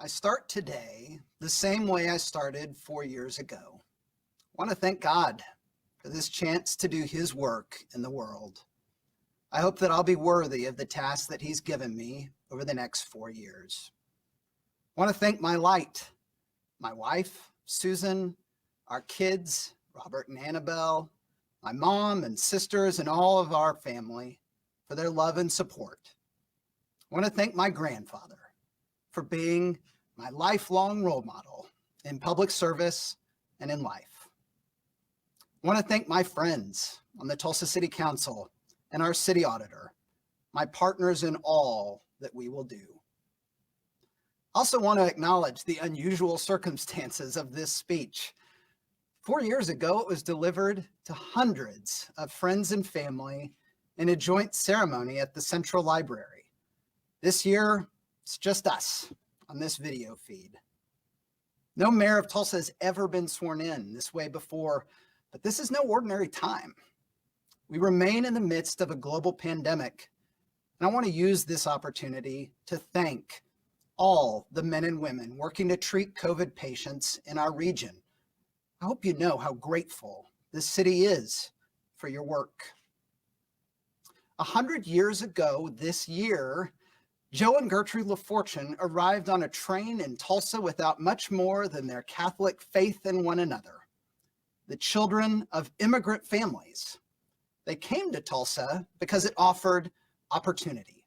I start today the same way I started 4 years ago. I want to thank God for this chance to do His work in the world. I hope that I'll be worthy of the task that He's given me over the next 4 years. I want to thank my light, my wife, Susan, our kids, Robert and Annabelle, my mom and sisters, and all of our family for their love and support. I want to thank my grandfather for being my lifelong role model in public service and in life. I want to thank my friends on the Tulsa City Council and our city auditor, my partners in all that we will do. I also want to acknowledge the unusual circumstances of this speech. 4 years ago, it was delivered to hundreds of friends and family in a joint ceremony at the Central Library. This year, it's just us on this video feed. No mayor of Tulsa has ever been sworn in this way before, but this is no ordinary time. We remain in the midst of a global pandemic, and I want to use this opportunity to thank all the men and women working to treat COVID patients in our region. I hope you know how grateful this city is for your work. 100 years ago this year, Joe and Gertrude LaFortune arrived on a train in Tulsa without much more than their Catholic faith in one another, the children of immigrant families. They came to Tulsa because it offered opportunity.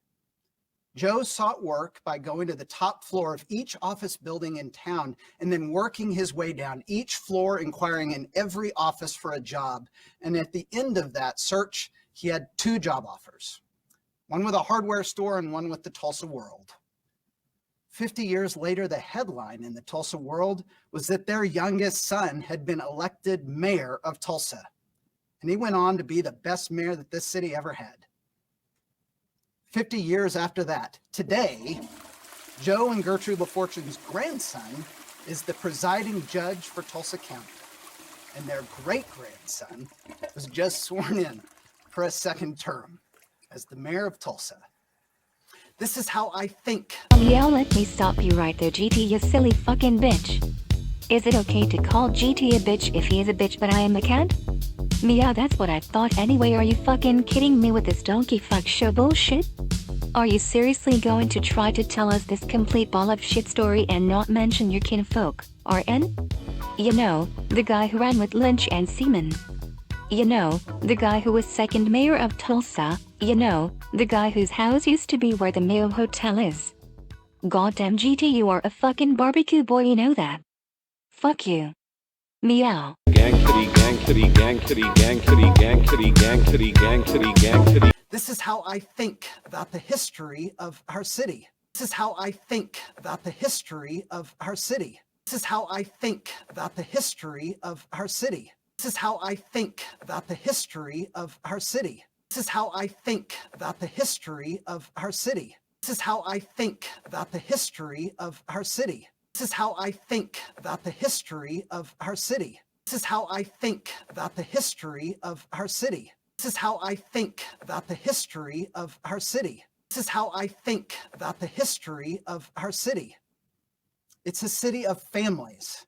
Joe sought work by going to the top floor of each office building in town and then working his way down each floor, inquiring in every office for a job. And at the end of that search, he had 2 job offers, one with a hardware store and one with the Tulsa World. 50 years later, the headline in the Tulsa World was that their youngest son had been elected mayor of Tulsa. And he went on to be the best mayor that this city ever had. 50 years after that, today, Joe and Gertrude LaFortune's grandson is the presiding judge for Tulsa County, and their great-grandson was just sworn in for a second term as the mayor of Tulsa. This is how I think. Yeah, let me stop you right there, GT, you silly fucking bitch. Is it okay to call GT a bitch if he is a bitch but I am a cat? Yeah, that's what I thought anyway. Are you fucking kidding me with this donkey fuck show bullshit? Are you seriously going to try to tell us this complete ball of shit story and not mention your kinfolk, RN? You know, the guy who ran with Lynch and Seaman. You know, the guy who was second mayor of Tulsa. You know, the guy whose house used to be where the Mayo Hotel is. Goddamn GT, you are a fucking BBQ boy, you know that. Fuck you. Meow. Gang kitty, gang kitty, gang kitty, gang kitty, gang kitty, gang kitty, gang kitty, gang kitty. This is how I think about the history of our city. This is how I think about the history of our city. This is how I think about the history of our city. This is how I think about the history of our city. This is how I think about the history of our city. This is how I think about the history of our city. This is how I think about the history of our city. This is how I think about the history of our city. This is how I think about the history of our city. This is how I think about the history of our city. It's a city of families.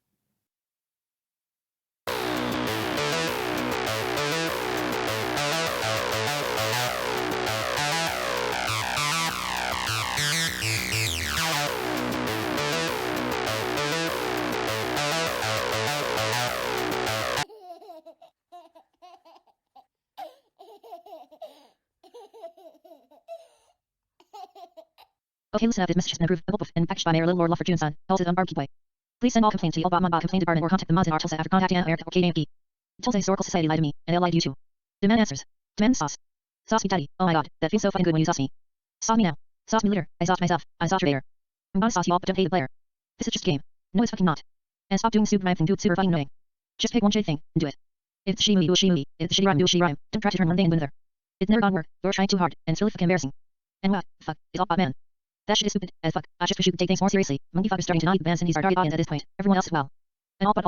Okay, listen up. This message has been approved and packaged by Mayor Lord LaFortune's son, Tulsa's BBQ Boy. Please send all complaints to Yelbot Complaint Department or contact the Mods in our Tulsa after contacting America or KDMP. Tulsa Historical Society lied to me, and they'll lie to you too. Demand answers. Demand sauce. Sauce me daddy. Oh my god, that feels so fucking good when you sauce me. Sauce me now. Sauce me later. I sauced myself. I sauced you later. I'm gonna sauce you all, but don't hate the player. This is just a game. No, it's fucking not. And stop doing the stupid rhyme thing. Do it super fucking annoying. Just pick one shitty thing and do it. If it's a shitty movie, do a shitty movie. If it's a shitty rhyme, do a shitty rhyme. Don't try to turn one thing into another. It's never gonna work. You're trying too hard, and it's really fucking embarrassing. And what? Fuck. It's all bot man. That shit is stupid as fuck. I just wish you could take things more seriously. Monkey fuck is starting to not even ban Cindy's our target audience at this point. Everyone else as well. And all but